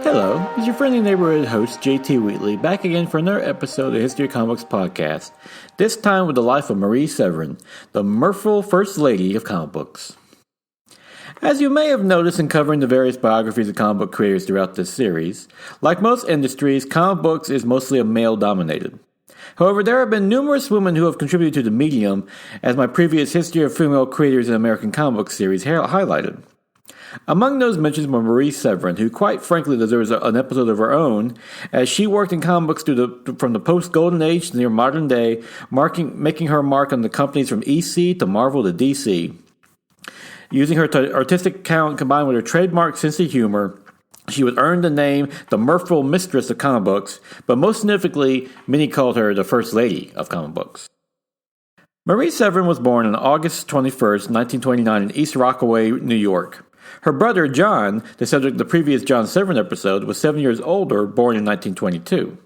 Hello, this is your friendly neighborhood host, JT Wheatley, back again for another episode of the History of Comics podcast, this time with the life of Marie Severin, the mirthful First Lady of comic books. As you may have noticed in covering the various biographies of comic book creators throughout this series, like most industries, comic books is mostly a male-dominated. However, there have been numerous women who have contributed to the medium, as my previous History of Female Creators in American Comic Book series highlighted. Among those mentions were Marie Severin, who quite frankly deserves an episode of her own, as she worked in comic books from the post-Golden Age to near modern day, making her mark on the companies from EC to Marvel to DC. Using her artistic talent combined with her trademark sense of humor, she would earn the name the Mirthful Mistress of comic books, but most significantly, many called her the First Lady of comic books. Marie Severin was born on August 21st, 1929 in East Rockaway, New York. Her brother, John, the subject of the previous John Severin episode, was 7 years older, born in 1922.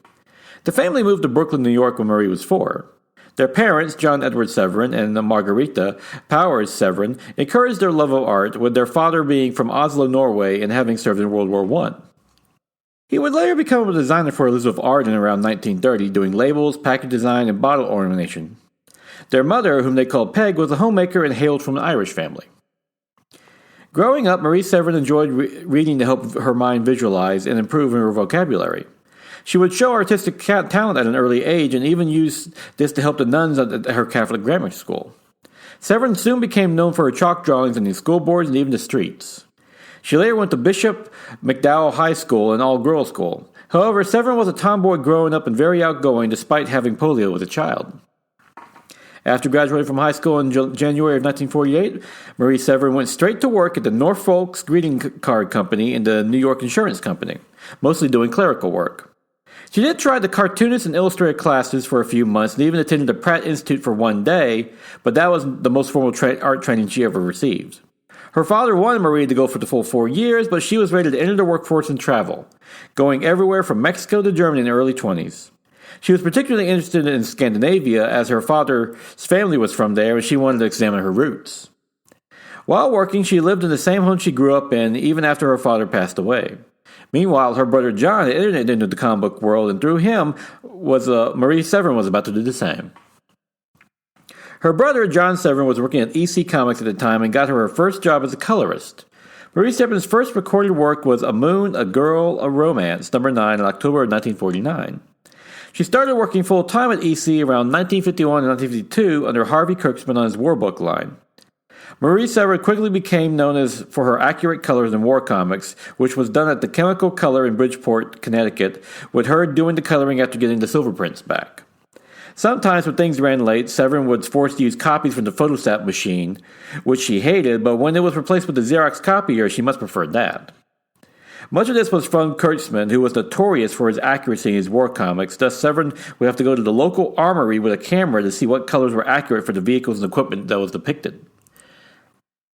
The family moved to Brooklyn, New York when Marie was 4. Their parents, John Edward Severin and Margarita Powers Severin, encouraged their love of art, with their father being from Oslo, Norway, and having served in World War I. He would later become a designer for Elizabeth Arden around 1930, doing labels, package design, and bottle ornamentation. Their mother, whom they called Peg, was a homemaker and hailed from an Irish family. Growing up, Marie Severin enjoyed reading to help her mind visualize and improve her vocabulary. She would show artistic talent at an early age and even used this to help the nuns at her Catholic grammar school. Severin soon became known for her chalk drawings on the school boards and even the streets. She later went to Bishop McDowell High School, an all-girls school. However, Severin was a tomboy growing up and very outgoing despite having polio as a child. After graduating from high school in January of 1948, Marie Severin went straight to work at the Norfolk's Greeting Card Company and the New York Insurance Company, mostly doing clerical work. She did try the cartoonist and illustrator classes for a few months and even attended the Pratt Institute for one day, but that was the most formal art training she ever received. Her father wanted Marie to go for the full 4 years, but she was ready to enter the workforce and travel, going everywhere from Mexico to Germany in the early 20s. She was particularly interested in Scandinavia, as her father's family was from there and she wanted to examine her roots. While working, she lived in the same home she grew up in, even after her father passed away. Meanwhile, her brother John had entered into the comic book world, and through him, Marie Severin was about to do the same. Her brother, John Severin, was working at EC Comics at the time and got her first job as a colorist. Marie Severin's first recorded work was A Moon, a Girl, a Romance, number 9, in October of 1949. She started working full-time at EC around 1951 and 1952 under Harvey Kurtzman on his War Book line. Marie Severin quickly became known for her accurate colors in war comics, which was done at the Chemical Color in Bridgeport, Connecticut, with her doing the coloring after getting the silver prints back. Sometimes when things ran late, Severin was forced to use copies from the photostat machine, which she hated, but when it was replaced with the Xerox copier, she much preferred that. Much of this was from Kurtzman, who was notorious for his accuracy in his war comics. Thus, Severin would have to go to the local armory with a camera to see what colors were accurate for the vehicles and equipment that was depicted.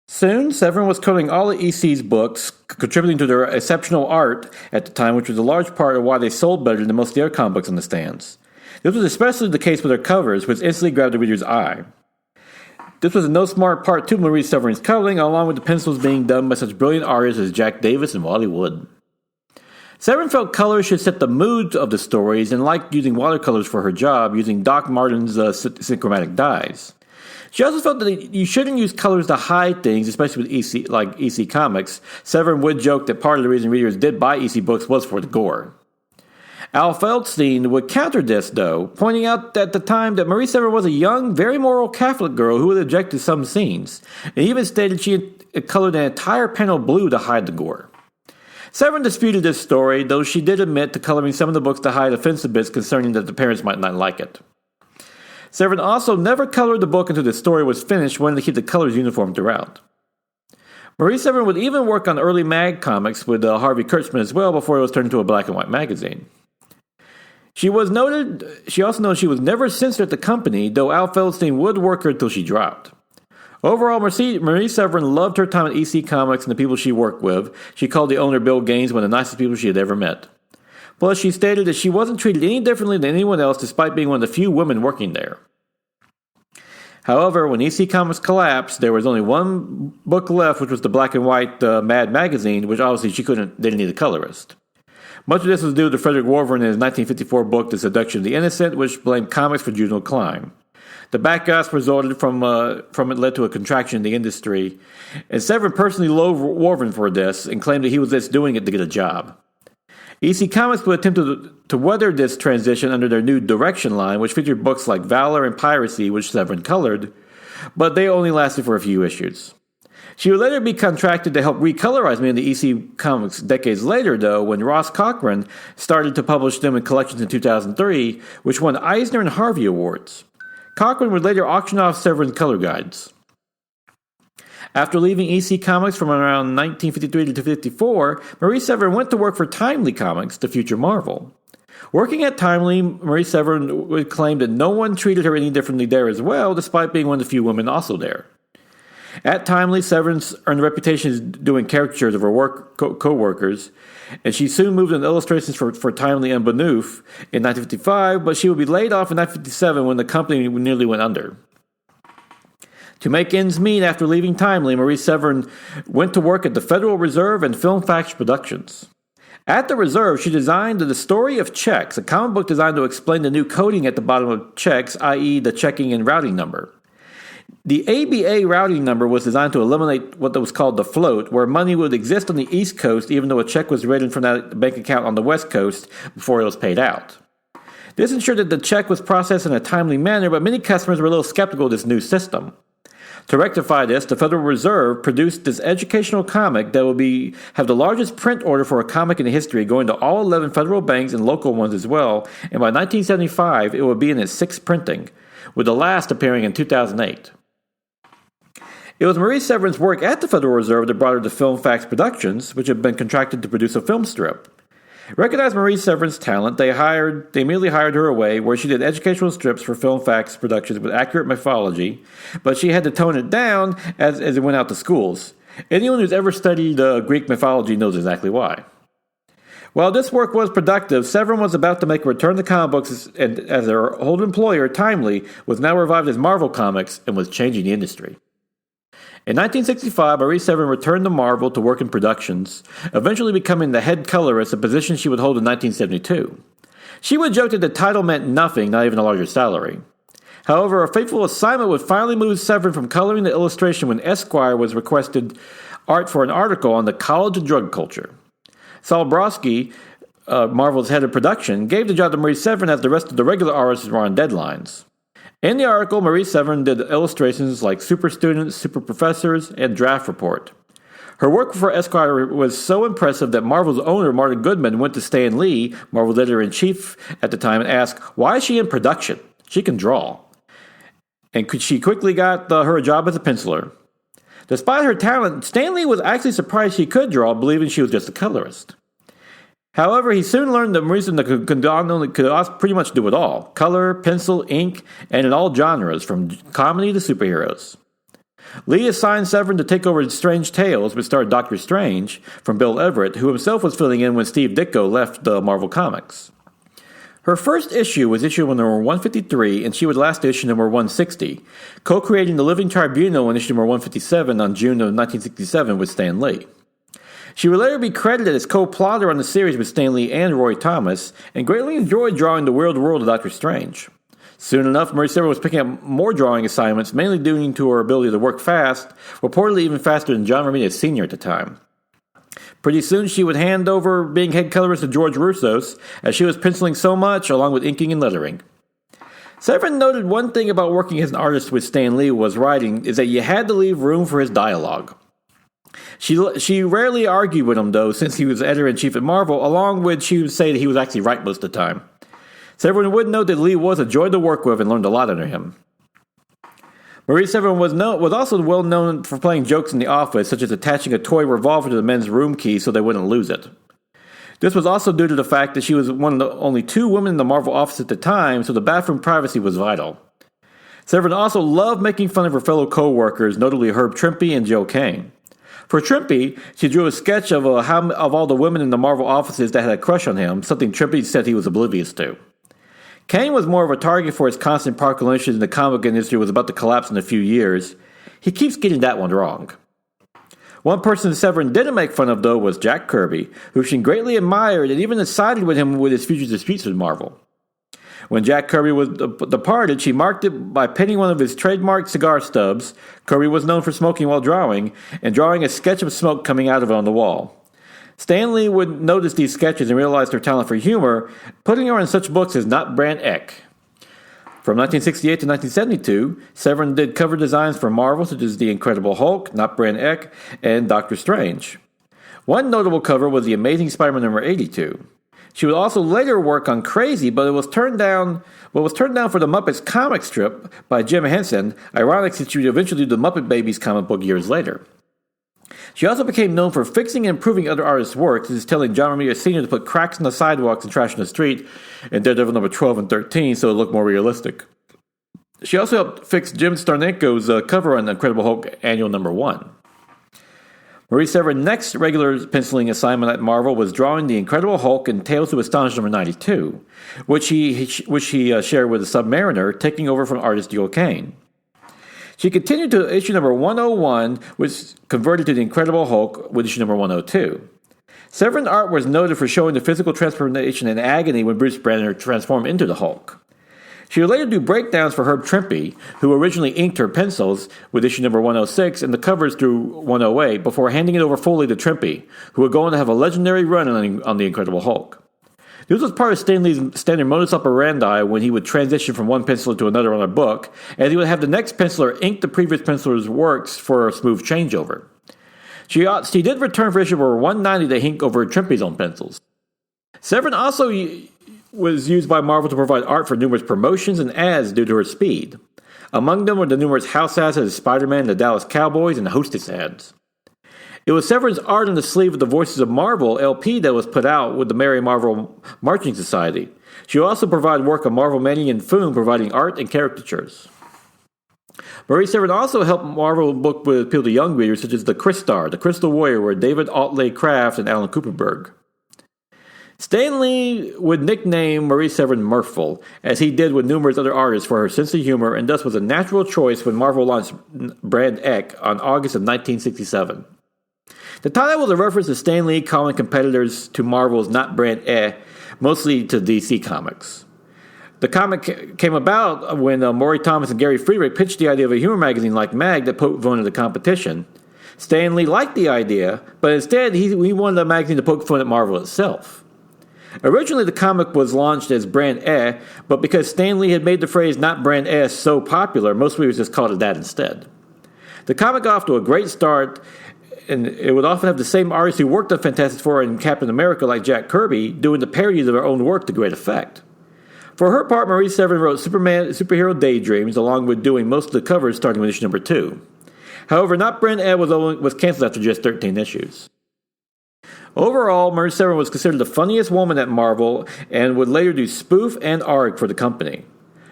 Soon, Severin was coloring all of EC's books, contributing to their exceptional art at the time, which was a large part of why they sold better than most of the other comic books on the stands. This was especially the case with their covers, which instantly grabbed the reader's eye. This was in no smart part to Marie Severin's coloring, along with the pencils being done by such brilliant artists as Jack Davis and Wally Wood. Severin felt colors should set the mood of the stories and liked using watercolors for her job, using Doc Martens' synchromatic dyes. She also felt that you shouldn't use colors to hide things, especially with EC Comics. Severin would joke that part of the reason readers did buy EC books was for the gore. Al Feldstein would counter this, though, pointing out at the time that Marie Severin was a young, very moral Catholic girl who would object to some scenes, and even stated she had colored an entire panel blue to hide the gore. Severin disputed this story, though she did admit to coloring some of the books to hide offensive bits concerning that the parents might not like it. Severin also never colored the book until the story was finished, wanting to keep the colors uniform throughout. Marie Severin would even work on early mag comics with Harvey Kurtzman as well before it was turned into a black and white magazine. She also noted she was never censored at the company, though Al Feldstein would work her until she dropped. Overall, Marie Severin loved her time at EC Comics and the people she worked with. She called the owner, Bill Gaines, one of the nicest people she had ever met. Plus, she stated that she wasn't treated any differently than anyone else despite being one of the few women working there. However, when EC Comics collapsed, there was only one book left, which was the black and white Mad magazine, which obviously she didn't need a colorist. Much of this was due to Frederick Warren in his 1954 book, The Seduction of the Innocent, which blamed comics for juvenile crime. The backlash resulted from it led to a contraction in the industry, and Severin personally loathed Warren for this and claimed that he was just doing it to get a job. EC Comics would attempt to weather this transition under their new Direction line, which featured books like Valor and Piracy, which Severin colored, but they only lasted for a few issues. She would later be contracted to help recolorize many of the EC Comics decades later, though, when Ross Cochran started to publish them in collections in 2003, which won Eisner and Harvey Awards. Cochran would later auction off Severin's color guides. After leaving EC Comics from around 1953 to 1954, Marie Severin went to work for Timely Comics, the future Marvel. Working at Timely, Marie Severin would claim that no one treated her any differently there as well, despite being one of the few women also there. At Timely, Severin earned a reputation as doing caricatures of her co-workers, and she soon moved into illustrations for Timely and Benouf in 1955, but she would be laid off in 1957 when the company nearly went under. To make ends meet after leaving Timely, Marie Severin went to work at the Federal Reserve and Film Facts Productions. At the Reserve, she designed The Story of Checks, a comic book designed to explain the new coding at the bottom of checks, i.e. the checking and routing number. The ABA routing number was designed to eliminate what was called the float, where money would exist on the East Coast even though a check was written from that bank account on the West Coast before it was paid out. This ensured that the check was processed in a timely manner, but many customers were a little skeptical of this new system. To rectify this, the Federal Reserve produced this educational comic that will have the largest print order for a comic in history, going to all 11 federal banks and local ones as well, and by 1975 it would be in its sixth printing, with the last appearing in 2008. It was Marie Severin's work at the Federal Reserve that brought her to Film Facts Productions, which had been contracted to produce a film strip. Recognized Marie Severin's talent, they immediately hired her away, where she did educational strips for Film Facts Productions with accurate mythology, but she had to tone it down as it went out to schools. Anyone who's ever studied Greek mythology knows exactly why. While this work was productive, Severin was about to make a return to comic books, and as her old employer, Timely, was now revived as Marvel Comics and was changing the industry. In 1965, Marie Severin returned to Marvel to work in productions, eventually becoming the head colorist, a position she would hold in 1972. She would joke that the title meant nothing, not even a larger salary. However, a fateful assignment would finally move Severin from coloring to illustration when Esquire was requested art for an article on the college and drug culture. Saul Brodsky, Marvel's head of production, gave the job to Marie Severin as the rest of the regular artists were on deadlines. In the article, Marie Severin did illustrations like Super Students, Super Professors, and Draft Report. Her work for Esquire was so impressive that Marvel's owner, Martin Goodman, went to Stan Lee, Marvel's editor-in-chief at the time, and asked, "Why is she in production? She can draw." And she quickly got her a job as a penciler. Despite her talent, Stan Lee was actually surprised she could draw, believing she was just a colorist. However, he soon learned that Marie Severin could pretty much do it all: color, pencil, ink, and in all genres, from comedy to superheroes. Lee assigned Severin to take over Strange Tales, which starred Doctor Strange, from Bill Everett, who himself was filling in when Steve Ditko left Marvel Comics. Her first issue was issue number 153, and she would last issue number 160, co-creating the Living Tribunal in issue number 157 on June of 1967 with Stan Lee. She would later be credited as co-plotter on the series with Stan Lee and Roy Thomas, and greatly enjoyed drawing the weird world of Doctor Strange. Soon enough, Marie Severin was picking up more drawing assignments, mainly due to her ability to work fast, reportedly even faster than John Romita Sr. at the time. Pretty soon, she would hand over being head colorist to George Roussos, as she was penciling so much, along with inking and lettering. Severin noted one thing about working as an artist with Stan Lee was writing, is that you had to leave room for his dialogue. She rarely argued with him, though, since he was editor-in-chief at Marvel, along with she would say that he was actually right most of the time. Severin would note that Lee was a joy to work with and learned a lot under him. Marie Severin was also well known for playing jokes in the office, such as attaching a toy revolver to the men's room key so they wouldn't lose it. This was also due to the fact that she was one of the only two women in the Marvel office at the time, so the bathroom privacy was vital. Severin also loved making fun of her fellow co-workers, notably Herb Trimpe and Joe Kane. For Trimpe, she drew a sketch of all the women in the Marvel offices that had a crush on him, something Trimpe said he was oblivious to. Kane was more of a target for his constant proclamations in the comic industry was about to collapse in a few years. He keeps getting that one wrong. One person Severin didn't make fun of, though, was Jack Kirby, who she greatly admired and even sided with him with his future disputes with Marvel. When Jack Kirby was departed, she marked it by pinning one of his trademark cigar stubs. Kirby was known for smoking while drawing, and drawing a sketch of smoke coming out of it on the wall. Stan Lee would notice these sketches and realize her talent for humor, putting her in such books as Not Brand Ek. From 1968 to 1972, Severin did cover designs for Marvel such as The Incredible Hulk, Not Brand Ek, and Doctor Strange. One notable cover was The Amazing Spider-Man number 82. She would also later work on Crazy, but it was turned down for the Muppets comic strip by Jim Henson, ironic since she would eventually do the Muppet Babies comic book years later. She also became known for fixing and improving other artists' work, such as telling John Romita Sr. to put cracks in the sidewalks and trash in the street in Daredevil number 12 and 13 so it looked more realistic. She also helped fix Jim Starnenko's cover on Incredible Hulk Annual number 1. Marie Severin's next regular penciling assignment at Marvel was drawing The Incredible Hulk and Tales to Astonish number 92, which he shared with the Submariner, taking over from artist Joel Kane. She continued to issue number 101, which converted to The Incredible Hulk with issue number 102. Severin's art was noted for showing the physical transformation and agony when Bruce Banner transformed into the Hulk. She would later do breakdowns for Herb Trimpe, who originally inked her pencils with issue number 106 and the covers through 108 before handing it over fully to Trimpe, who would go on to have a legendary run on The Incredible Hulk. This was part of Stan Lee's standard modus operandi when he would transition from one penciler to another on a book, and he would have the next penciler ink the previous penciler's works for a smooth changeover. She did return for issue number 190 to ink over Trimpe's own pencils. Severin also was used by Marvel to provide art for numerous promotions and ads due to her speed. Among them were the numerous house ads as Spider-Man, the Dallas Cowboys, and the Hostess ads. It was Severin's art on the sleeve of the Voices of Marvel LP that was put out with the Merry Marvel Marching Society. She also provided work on Marvel Mania and Foon, providing art and caricatures. Marie Severin also helped Marvel book with appeal to young readers such as The Crystar, The Crystal Warrior, where David Altley Kraft and Alan Kuperberg. Stan Lee would nickname Marie Severin Mirthful, as he did with numerous other artists for her sense of humor, and thus was a natural choice when Marvel launched Brand Ek on August of 1967. The title was a reference to Stan Lee calling competitors to Marvel's Not Brand mostly to DC Comics. The comic came about when Maury Thomas and Gary Friedrich pitched the idea of a humor magazine like Mag that poked fun at the competition. Stan Lee liked the idea, but instead he wanted the magazine to poke fun at Marvel itself. Originally, the comic was launched as Brand but because Stan Lee had made the phrase Not Brand so popular, most readers just called it that instead. The comic got off to a great start, and it would often have the same artists who worked on Fantastic Four and Captain America, like Jack Kirby, doing the parodies of their own work to great effect. For her part, Marie Severin wrote Superhero Daydreams, along with doing most of the covers starting with issue number 2. However, Not Brand was canceled after just 13 issues. Overall, Marie Severin was considered the funniest woman at Marvel and would later do Spoof and ARG for the company.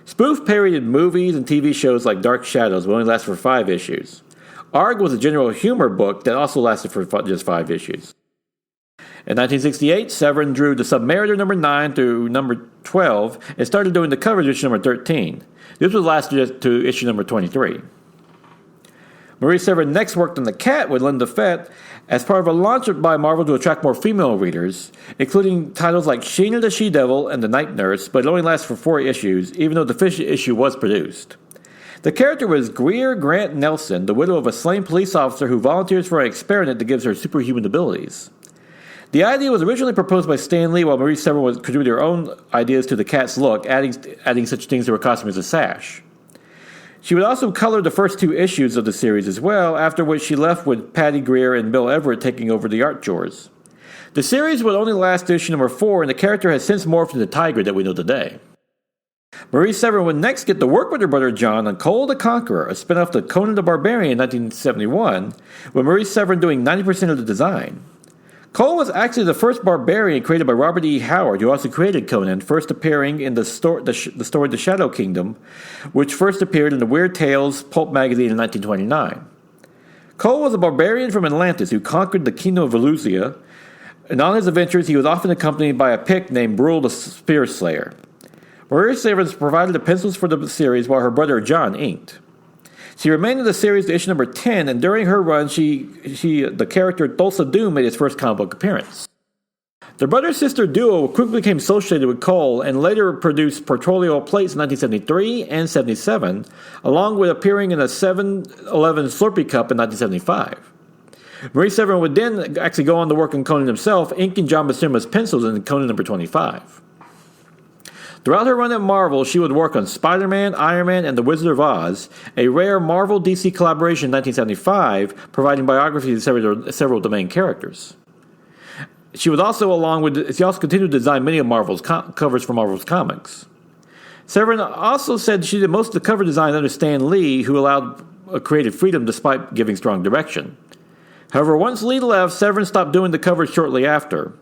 Spoof parodied movies and TV shows like Dark Shadows, but only lasted for 5 issues. ARG was a general humor book that also lasted for just 5 issues. In 1968, Severin drew The Submariner number 9 through number 12 and started doing the covers issue number 13. This would last to issue number 23. Marie Severin next worked on The Cat with Linda Fett as part of a launch by Marvel to attract more female readers, including titles like Sheena the She-Devil and The Night Nurse, but it only lasted for 4 issues, even though the 5th issue was produced. The character was Greer Grant Nelson, the widow of a slain police officer who volunteers for an experiment that gives her superhuman abilities. The idea was originally proposed by Stan Lee, while Marie Severin contributed her own ideas to the cat's look, adding such things to her costume as a sash. She would also color the first 2 issues of the series as well, after which she left with Patty Greer and Bill Everett taking over the art chores. The series would only last to issue number 4, and the character has since morphed into the tiger that we know today. Marie Severin would next get to work with her brother John on Cole the Conqueror, a spin-off to Conan the Barbarian in 1971, with Marie Severin doing 90% of the design. Cole was actually the first barbarian created by Robert E. Howard, who also created Conan, first appearing in the story The Shadow Kingdom, which first appeared in the Weird Tales pulp magazine in 1929. Cole was a barbarian from Atlantis who conquered the kingdom of Valusia, and on his adventures he was often accompanied by a Pict named Brule the Spear Slayer. Marie Severin provided the pencils for the series while her brother John inked. She remained in the series to issue number 10, and during her run, the character Thulsa Doom made its first comic book appearance. The brother-sister duo quickly became associated with Cole and later produced portfolio plates in 1973 and 77, along with appearing in a 7-Eleven Slurpee Cup in 1975. Marie Severin would then actually go on to work on Conan himself, inking John Buscema's pencils in Conan number 25. Throughout her run at Marvel, she would work on Spider-Man, Iron Man, and The Wizard of Oz, a rare Marvel-DC collaboration in 1975, providing biographies of several of the main characters. She also continued to design many of Marvel's covers for Marvel's comics. Severin also said she did most of the cover design under Stan Lee, who allowed creative freedom despite giving strong direction. However, once Lee left, Severin stopped doing the covers shortly after.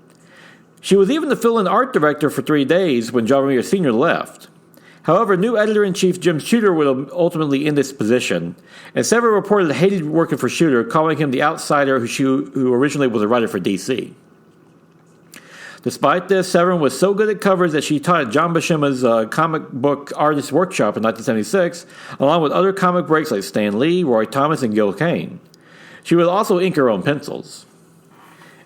She was even the fill-in art director for 3 days when John Romita Sr. left. However, new editor-in-chief Jim Shooter would ultimately end this position, and Severin reported hated working for Shooter, calling him the outsider who originally was a writer for DC. Despite this, Severin was so good at covers that she taught at John Buscema's comic book artist workshop in 1976, along with other comic breaks like Stan Lee, Roy Thomas, and Gil Kane. She would also ink her own pencils.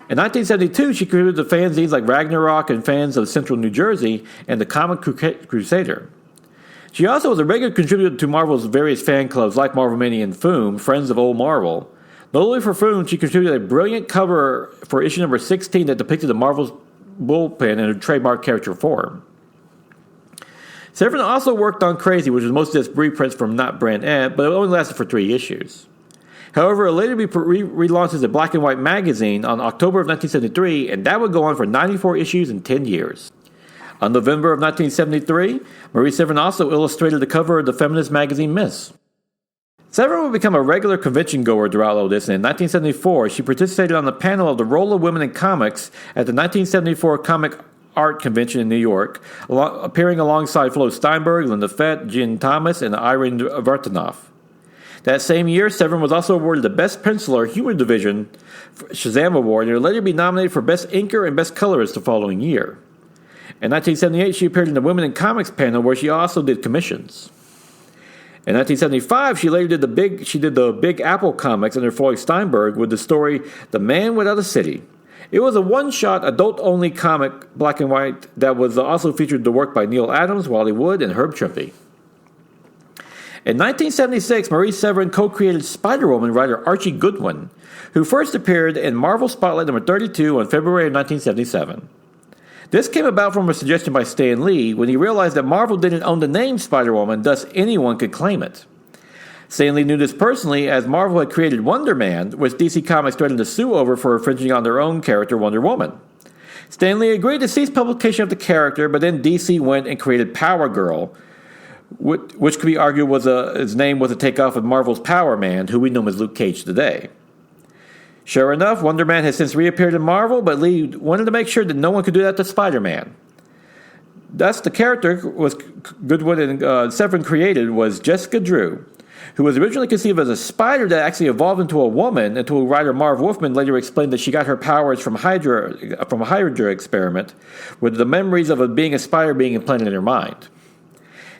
In 1972, she created the fanzines like Ragnarok and Fans of Central New Jersey and the Comic Crusader. She also was a regular contributor to Marvel's various fan clubs like Marvel Mania and Foom, Friends of Old Marvel. Notably for Foom, she contributed a brilliant cover for issue number 16 that depicted the Marvel's bullpen in a trademark character form. Severin also worked on Crazy, which was mostly just reprints from Not Brand Ed, but it only lasted for 3 issues. However, it later be relaunched as a black and white magazine on October of 1973, and that would go on for 94 issues in 10 years. On November of 1973, Marie Severin also illustrated the cover of the feminist magazine Miss. Severin would become a regular convention goer throughout all this, and in 1974, she participated on the panel of the role of women in comics at the 1974 Comic Art Convention in New York, appearing alongside Flo Steinberg, Linda Fett, Jean Thomas, and Irene Vartanoff. That same year, Severin was also awarded the Best Penciler Humor Division Shazam Award, and would later be nominated for Best Inker and Best Colorist the following year. In 1978, she appeared in the Women in Comics panel, where she also did commissions. In 1975, she later did the Big Apple comics under Floyd Steinberg with the story The Man Without a City. It was a one-shot, adult-only comic, black and white, that was also featured the work by Neil Adams, Wally Wood, and Herb Trimpe. In 1976, Marie Severin co-created Spider-Woman writer Archie Goodwin, who first appeared in Marvel Spotlight number 32 in February of 1977. This came about from a suggestion by Stan Lee when he realized that Marvel didn't own the name Spider-Woman, thus anyone could claim it. Stan Lee knew this personally, as Marvel had created Wonder Man, which DC Comics threatened to sue over for infringing on their own character Wonder Woman. Stan Lee agreed to cease publication of the character, but then DC went and created Power Girl, which could be argued his name was a takeoff of Marvel's Power Man, who we know as Luke Cage today. Sure enough, Wonder Man has since reappeared in Marvel, but Lee wanted to make sure that no one could do that to Spider-Man. Thus, the character Goodwin and Severin created was Jessica Drew, who was originally conceived as a spider that actually evolved into a woman, until writer Marv Wolfman later explained that she got her powers from a Hydra experiment, with the memories of being a spider being implanted in her mind.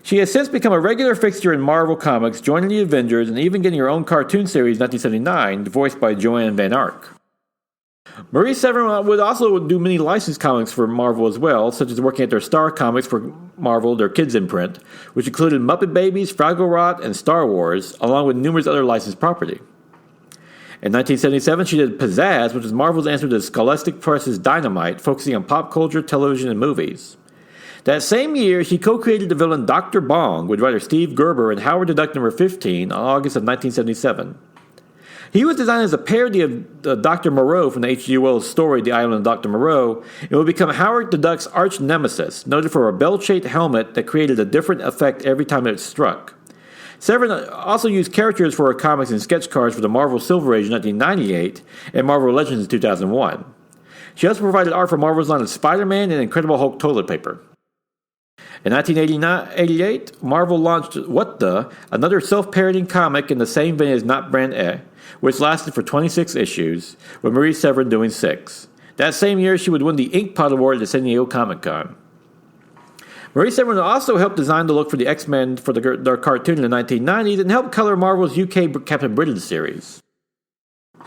She has since become a regular fixture in Marvel Comics, joining the Avengers, and even getting her own cartoon series in 1979, voiced by Joanne Van Ark. Marie Severin would also do many licensed comics for Marvel as well, such as working at their Star Comics for Marvel, their kids imprint, which included Muppet Babies, Fraggle Rock, and Star Wars, along with numerous other licensed property. In 1977, she did Pizzazz, which was Marvel's answer to Scholastic Press's Dynamite, focusing on pop culture, television, and movies. That same year, she co-created the villain Dr. Bong with writer Steve Gerber in Howard the Duck number 15 on August of 1977. He was designed as a parody of Dr. Moreau from the H.G. Wells story The Island of Dr. Moreau, and would become Howard the Duck's arch nemesis, noted for a bell-shaped helmet that created a different effect every time it struck. Severin also used characters for her comics and sketch cards for the Marvel Silver Age in 1998 and Marvel Legends in 2001. She also provided art for Marvel's line of Spider-Man and Incredible Hulk toilet paper. In 1988, Marvel launched What The?, another self-parodying comic in the same vein as Not Brand E, which lasted for 26 issues, with Marie Severin doing 6. That same year, she would win the Inkpot Award at the San Diego Comic-Con. Marie Severin also helped design the look for the X-Men for their cartoon in the 1990s and helped color Marvel's UK Captain Britain series.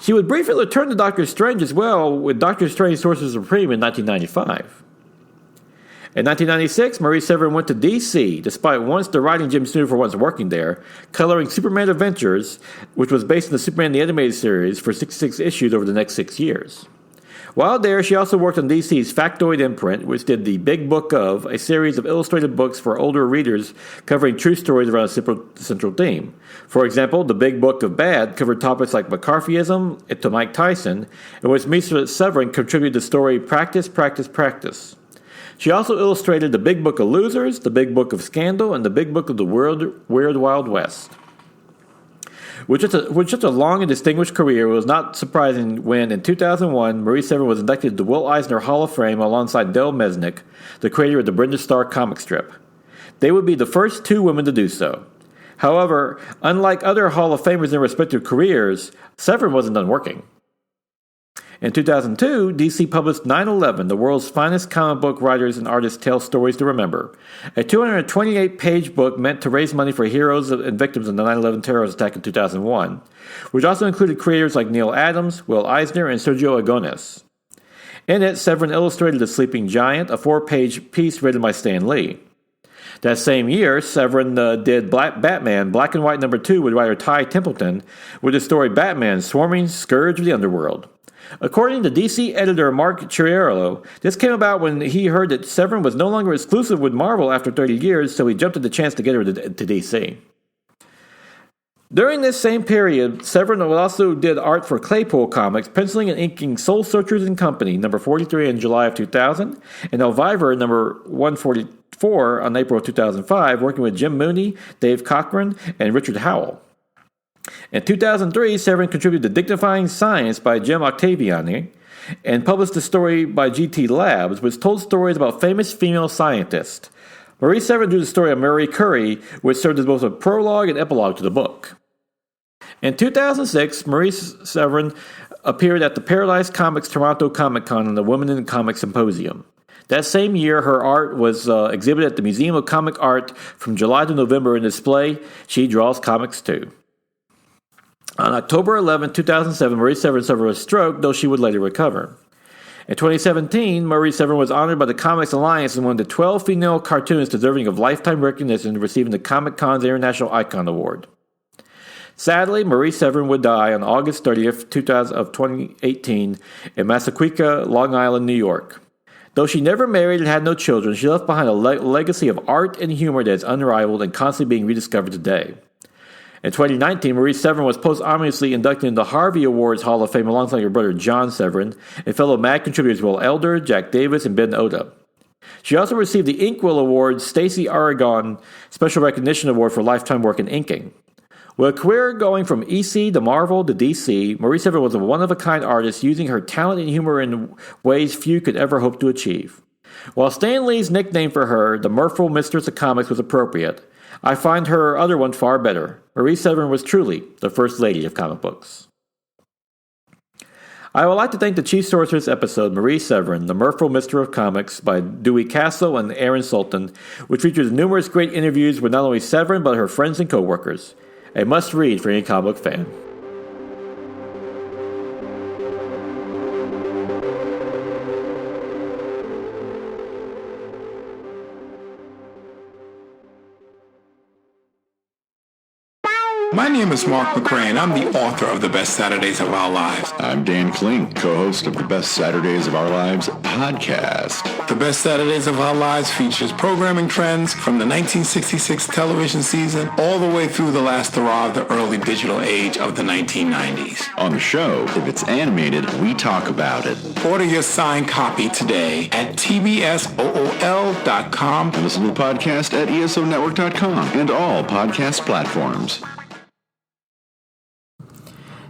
She would briefly return to Doctor Strange as well with Doctor Strange Sorcerer Supreme in 1995. In 1996, Marie Severin went to DC, despite once the writing Jim Snooder for once working there, coloring Superman Adventures, which was based on the Superman the Animated Series, for 66 issues over the next 6 years. While there, she also worked on DC's Factoid imprint, which did the Big Book of, a series of illustrated books for older readers covering true stories around a central theme. For example, the Big Book of Bad covered topics like McCarthyism to Mike Tyson, in which Marie Severin contributed the story Practice, Practice, Practice. She also illustrated the Big Book of Losers, the Big Book of Scandal, and the Big Book of the Weird Wild West. With such a long and distinguished career, it was not surprising when, in 2001, Marie Severin was inducted to the Will Eisner Hall of Fame alongside Del Mesnick, the creator of the Brenda Starr comic strip. They would be the first two women to do so. However, unlike other Hall of Famers in their respective careers, Severin wasn't done working. In 2002, DC published 9/11, the world's finest comic book writers and artists tell stories to remember, a 228-page book meant to raise money for heroes and victims of the 9/11 terrorist attack in 2001, which also included creators like Neil Adams, Will Eisner, and Sergio Aragonés. In it, Severin illustrated The Sleeping Giant, a 4-page piece written by Stan Lee. That same year, Severin did Batman, Black and White #2 with writer Ty Templeton, with the story Batman, Swarming Scourge of the Underworld. According to DC editor Mark Chiariello, this came about when he heard that Severin was no longer exclusive with Marvel after 30 years, so he jumped at the chance to get her to DC. During this same period, Severin also did art for Claypole Comics, penciling and inking Soul Searchers and Company, number 43 in July of 2000, and Elvira, number 144 on April of 2005, working with Jim Mooney, Dave Cochran, and Richard Howell. In 2003, Severin contributed to Dignifying Science by Jim Octaviani and published a story by GT Labs, which told stories about famous female scientists. Marie Severin drew the story of Marie Curie, which served as both a prologue and epilogue to the book. In 2006, Marie Severin appeared at the Paradise Comics Toronto Comic Con on the Women in Comics Symposium. That same year, her art was exhibited at the Museum of Comic Art from July to November in display She Draws Comics Too. On October 11, 2007, Marie Severin suffered a stroke, though she would later recover. In 2017, Marie Severin was honored by the Comics Alliance as one of the 12 female cartoonists deserving of lifetime recognition, receiving the Comic-Con's International Icon Award. Sadly, Marie Severin would die on August 30th, 2018 in Massapequa, Long Island, New York. Though she never married and had no children, she left behind a legacy of art and humor that is unrivaled and constantly being rediscovered today. In 2019, Marie Severin was posthumously inducted into the Harvey Awards Hall of Fame alongside her brother John Severin and fellow MAD contributors Will Elder, Jack Davis, and Ben Oda. She also received the Inkwell Award's Stacey Aragon Special Recognition Award for lifetime work in inking. With a career going from EC to Marvel to DC, Marie Severin was a one-of-a-kind artist using her talent and humor in ways few could ever hope to achieve. While Stan Lee's nickname for her, the Mirthful Mistress of Comics, was appropriate, I find her other one far better. Marie Severin was truly the First Lady of comic books. I would like to thank the Chief Sorceress episode, Marie Severin, the Mirthful Mistress of Comics, by Dewey Castle and Aaron Sultan, which features numerous great interviews with not only Severin but her friends and co-workers. A must-read for any comic book fan. My name is Mark McRae, and I'm the author of The Best Saturdays of Our Lives. I'm Dan Klink, co-host of The Best Saturdays of Our Lives podcast. The Best Saturdays of Our Lives features programming trends from the 1966 television season all the way through the last hurrah of the early digital age of the 1990s. On the show, if it's animated, we talk about it. Order your signed copy today at tbsool.com. And listen to the podcast at esonetwork.com and all podcast platforms.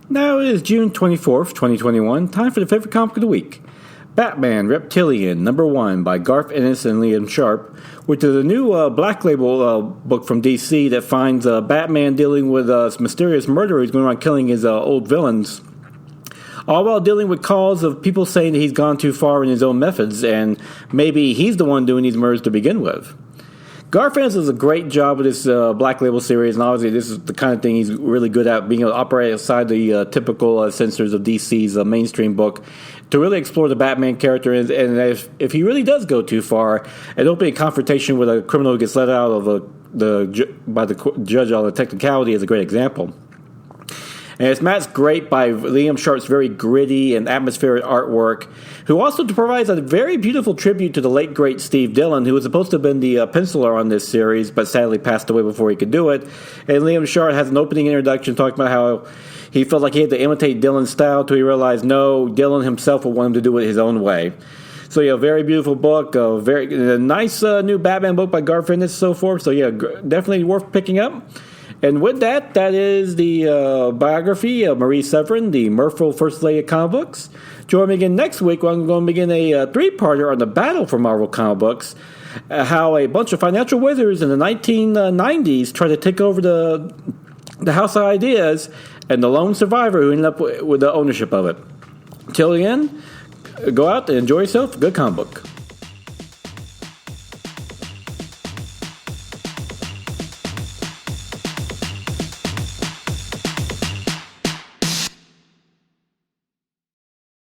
Now it is June 24th, 2021, time for the favorite comic of the week. Batman Reptilian, #1 by Garth Ennis and Liam Sharp, which is a new Black Label book from DC that finds Batman dealing with a mysterious murderer who's going around killing his old villains, all while dealing with calls of people saying that he's gone too far in his own methods and maybe he's the one doing these murders to begin with. Garfiennes does a great job with this Black Label series, and obviously this is the kind of thing he's really good at, being able to operate outside the typical censors of DC's mainstream book, to really explore the Batman character, and if he really does go too far, and opening a confrontation with a criminal who gets let out of by the judge on the technicality is a great example. And it's matched great by Liam Sharp's very gritty and atmospheric artwork, who also provides a very beautiful tribute to the late, great Steve Dillon, who was supposed to have been the penciler on this series, but sadly passed away before he could do it. And Liam Sharp has an opening introduction talking about how he felt like he had to imitate Dillon's style till he realized, no, Dillon himself would want him to do it his own way. So, very beautiful book, a nice new Batman book by Garfiennes and so forth. So, definitely worth picking up. And with that is the biography of Marie Severin, the Mirthful First Lady of comic books. Join me again next week when I'm going to begin a three-parter on the battle for Marvel comic books, how a bunch of financial wizards in the 1990s tried to take over the House of Ideas, and the lone survivor who ended up with the ownership of it. Till then, go out and enjoy yourself. Good comic book.